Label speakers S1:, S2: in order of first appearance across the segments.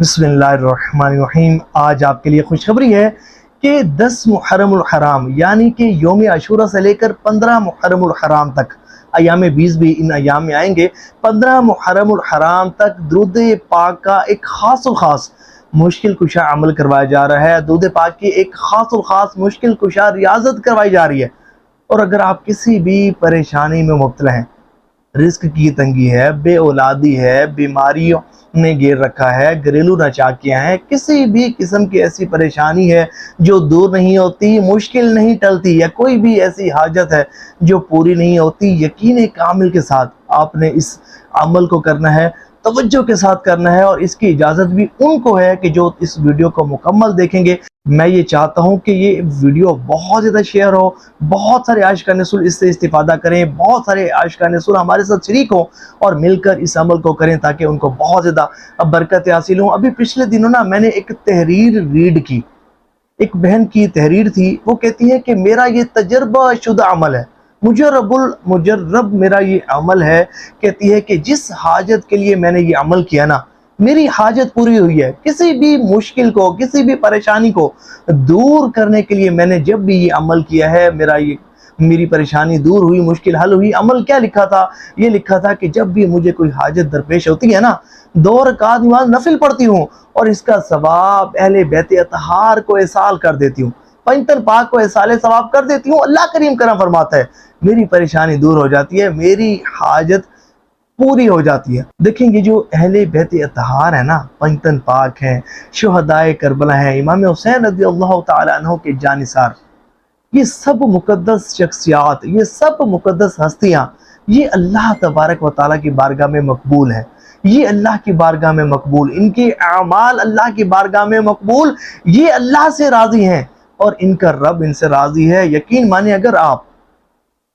S1: बिस्मिल्लाहिर्रहमानिर्रहीम। आज आपके लिए खुशखबरी है कि 10 मुहर्रमुल हराम यानी कि यौम आशूरा से लेकर 15 मुहर्रमुल हराम तक, अयाम 20 भी इन अयाम में आएंगे। 15 मुहर्रमुल हराम तक दुरूद पाक का एक खास मुश्किल कुशा अमल करवाया जा रहा है। दुरूद पाक की एक खास मुश्किल कुशा रियाजत करवाई जा रही है। और अगर आप किसी भी परेशानी में मुब्तला हैं, रिस्क की तंगी है, बे औलादी है, बीमारियों ने घेर रखा है, घरेलू नाचाकियाँ हैं, किसी भी किस्म की ऐसी परेशानी है जो दूर नहीं होती, मुश्किल नहीं टलती, या कोई भी ऐसी हाजत है जो पूरी नहीं होती, यकीन कामिल के साथ आपने इस अमल को करना है, तवज्जो के साथ करना है। और इसकी इजाज़त भी उनको है कि जो इस वीडियो को मुकम्मल देखेंगे। मैं ये चाहता हूँ कि ये वीडियो बहुत ज़्यादा शेयर हो, बहुत सारे आशिकान रसूल इससे इस्तिफादा करें, बहुत सारे आशिकान रसूल हमारे साथ शरीक हों और मिलकर इस अमल को करें ताकि उनको बहुत ज़्यादा बरकत हासिल हो। अभी पिछले दिनों ना मैंने एक तहरीर रीड की, एक बहन की तहरीर थी। वो कहती है कि मेरा ये तजर्बा शुदा अमल है, मुजर्रब मेरा ये अमल है। कहती है कि जिस हाजत के लिए मैंने ये अमल किया ना, मेरी हाजत पूरी हुई है। किसी भी मुश्किल को, किसी भी परेशानी को दूर करने के लिए मैंने जब भी ये अमल किया है, मेरी परेशानी दूर हुई, मुश्किल हल हुई। अमल क्या लिखा था? ये लिखा था कि जब भी मुझे कोई हाजत दरपेश होती है ना, 2 रकात नमाज नफिल पढ़ती हूँ और इसका सवाब अहले बैत अतहार को एसाल कर देती हूँ, पंजतन पाक को एसाले सवाब कर देती हूँ। अल्लाह करीम करम फरमाता है, मेरी परेशानी दूर हो जाती है, मेरी हाजत पूरी हो जाती है। देखेंगे जो अहले बैत अतहार है ना, पंजतन पाक हैं, शुहदाए करबला हैं, इमाम हुसैन रज़ियल्लाहु तआला अन्हु के जानिसार, ये सब मुकद्दस शख्सियात, ये सब मुकद्दस हस्तियाँ, ये अल्लाह तबारक व तआला की बारगाह में मकबूल है। ये अल्लाह की बारगाह में मकबूल, इनके अमाल अल्लाह की बारगाह में मकबूल। ये अल्लाह से राज़ी हैं और इनका रब इनसे राज़ी है। यकीन माने अगर आप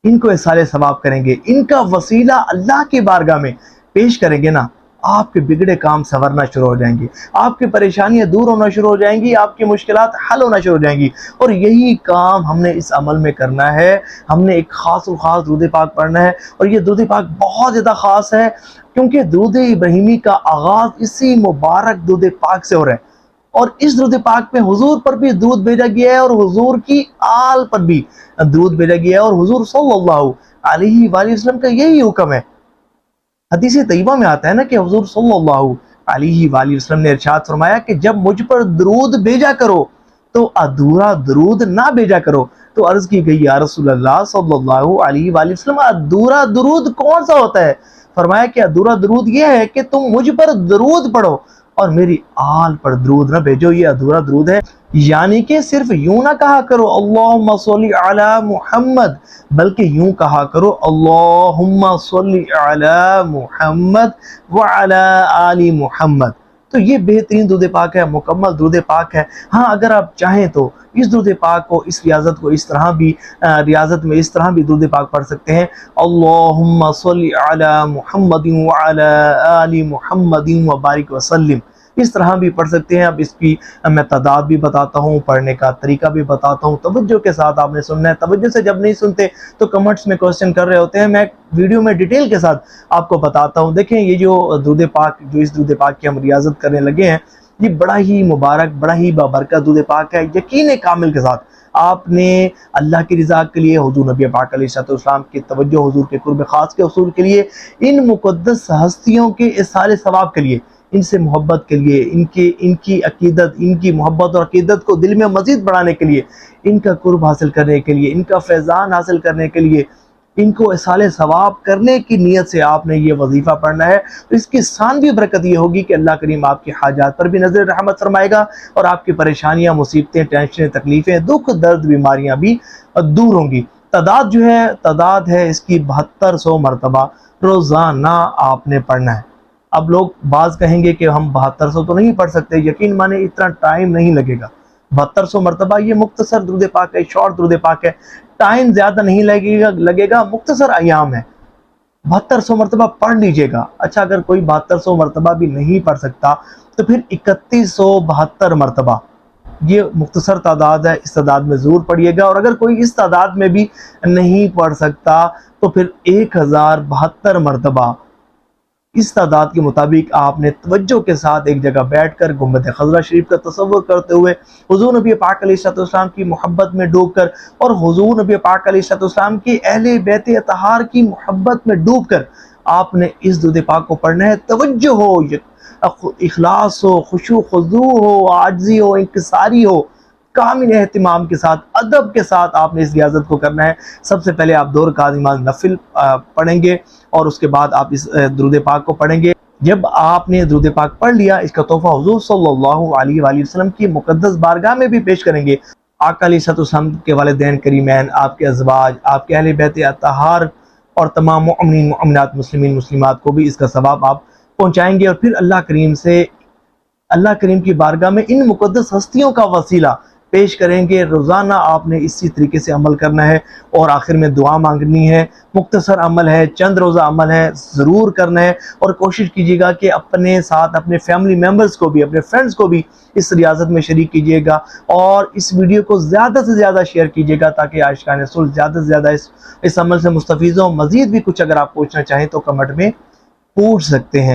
S1: इनको इसाले सवाब करेंगे, इनका वसीला अल्लाह की बारगाह में पेश करेंगे ना, आपके बिगड़े काम संवरना शुरू हो जाएंगी, आपकी परेशानियां दूर होना शुरू हो जाएंगी, आपकी मुश्किलात हल होना शुरू हो जाएंगी। और यही काम हमने इस अमल में करना है। हमने एक खास दुरूद पाक पढ़ना है और ये दुरूद पाक बहुत ज़्यादा ख़ास है क्योंकि दुरूद इब्राहिमी का आगाज़ इसी मुबारक दुरूद पाक से हो रहा है। और इस दुरूद पाक में हुजूर पर भी दुरूद भेजा गया है और हुजूर की आल पर भी दुरूद भेजा गया है। और हुजूर सल्लल्लाहु अलैहि वसल्लम का यही हुक्म है। हदीस तैयबा में आता है ना कि हुजूर सल्लल्लाहु अलैहि वसल्लम ने इरशाद फरमाया कि जब मुझ पर दुरूद भेजा करो तो अधूरा दुरूद ना भेजा करो। तो अर्ज की गई, या रसूलल्लाह सल्लल्लाहु अलैहि वसल्लम, अधूरा दुरूद कौन सा होता है? फरमाया कि अधूरा दुरूद यह है कि तुम मुझ पर दुरूद पढ़ो और मेरी आल पर दुरूद ना भेजो, ये अधूरा दुरूद है। यानी कि सिर्फ यूं ना कहा करो अल्लाहुम्मा सल्ली अला मुहम्मद, बल्कि यूं कहा करो अल्लाहुम्मा सल्ली अला मुहम्मद व अला आली मुहम्मद। तो ये बेहतरीन दुरूद पाक है, मुकम्मल दुरूद पाक है। हाँ, अगर आप चाहें तो इस दुरूद पाक को, इस रियाजत को इस तरह भी दुरूद पाक पढ़ सकते हैं, अल्लाहुम्मा सल्ली अला मुहम्मदिन व अला आली मुहम्मदिन व बारिक वसल्लिम। इस तरह भी पढ़ सकते हैं। अब इसकी मैं तादाद भी बताता हूँ, पढ़ने का तरीका भी बताता हूँ। तवज्जो के साथ आपने सुनना है। तवज्जो से जब नहीं सुनते तो कमेंट्स में क्वेश्चन कर रहे होते हैं, मैं वीडियो में डिटेल के साथ आपको बताता हूँ। देखें, ये जो दुरूद पाक, जो इस दुरूद पाक की हम रियाजत करने लगे हैं, ये बड़ा ही मुबारक, बड़ा ही बाबरकत दुरूद पाक है। यकीन कामिल के साथ आपने अल्लाह की रज़ा के लिए, हुजूर नबी पाक अलैहिस्सलाम की तवज्जो, हुजूर के कुर्ब खास के उसूल के लिए, इन मुक़द्दस हस्तियों के इसाले सवाब के लिए, इनसे मोहब्बत के लिए, इनकी अकीदत, इनकी मोहब्बत और अकीदत को दिल में मज़ीद बढ़ाने के लिए, इनका कुर्ब हासिल करने के लिए, इनका फैज़ान हासिल करने के लिए, इनको इसाले सवाब करने की नीयत से आपने ये वजीफ़ा पढ़ना है। तो इसकी सानवी बरकत ये होगी कि अल्लाह करीम आपकी हाजात पर भी नज़र रहमत फरमाएगा और आपकी परेशानियाँ, मुसीबतें, टेंशनें, तकलीफ़ें, दुख दर्द, बीमारियाँ भी दूर होंगी। तादाद है इसकी 7200 मरतबा रोज़ाना आपने पढ़ना है। अब लोग बाज़ कहेंगे कि हम 7200 तो नहीं पढ़ सकते, यकीन माने इतना टाइम नहीं लगेगा। 7200 मरतबा ये मुख्तसर दुरूद पाक है, शॉर्ट दुरूद पाक है, टाइम ज़्यादा नहीं लगेगा, मुख्तसर अयाम है। 7200 मरतबा पढ़ लीजिएगा। अच्छा, अगर कोई 7200 मरतबा भी नहीं पढ़ सकता तो फिर 3172 मरतबा, ये मुख्तसर तादाद है, इस तादाद में ज़रूर पढ़िएगा। और अगर कोई इस तादाद में भी नहीं पढ़ सकता तो फिर 1072 मरतबा اس تعداد کے مطابق آپ نے توجہ کے ساتھ ایک جگہ بیٹھ کر گنبد خضرا شریف کا تصور کرتے ہوئے حضور نبی پاک علیہ السلام کی محبت میں ڈوب کر اور حضور نبی پاک علیہ السلام کی اہل بیت اطہار کی محبت میں ڈوب کر آپ نے اس درود پاک کو پڑھنا ہے۔ توجہ ہو، اخلاص ہو، خشوع خضوع ہو، عاجزی ہو، انکساری ہو، کامل اہتمام کے ساتھ، ادب کے ساتھ آپ نے اس ریاضت کو کرنا ہے۔ سب سے پہلے آپ 2 رکعت نماز نفل پڑھیں گے اور اس کے بعد آپ اس درود پاک کو پڑھیں گے۔ جب آپ نے درود پاک پڑھ لیا، اس کا تحفہ حضور صلی اللہ علیہ وآلہ وسلم کی مقدس بارگاہ میں بھی پیش کریں گے۔ آقا علیہ السلام کے والدین کریمین، آپ کے ازواج، آپ کے اہل بیت اطہار اور تمام مؤمنین مؤمنات مسلمین مسلمات کو بھی اس کا ثواب آپ پہنچائیں گے، اور پھر اللہ کریم کی بارگاہ میں ان مقدس ہستیوں کا وسیلہ پیش کریں گے۔ روزانہ آپ نے اسی طریقے سے عمل کرنا ہے اور آخر میں دعا مانگنی ہے۔ مختصر عمل ہے، چند روزہ عمل ہے، ضرور کرنا ہے، اور کوشش کیجیے گا کہ اپنے ساتھ اپنے فیملی ممبرز کو بھی، اپنے فرینڈز کو بھی اس ریاضت میں شریک کیجیے گا، اور اس ویڈیو کو زیادہ سے زیادہ شیئر کیجیے گا تاکہ عاشقان رسول زیادہ سے زیادہ اس عمل سے مستفیض ہوں۔ مزید بھی کچھ اگر آپ پوچھنا چاہیں تو کمنٹ میں پوچھ سکتے ہیں۔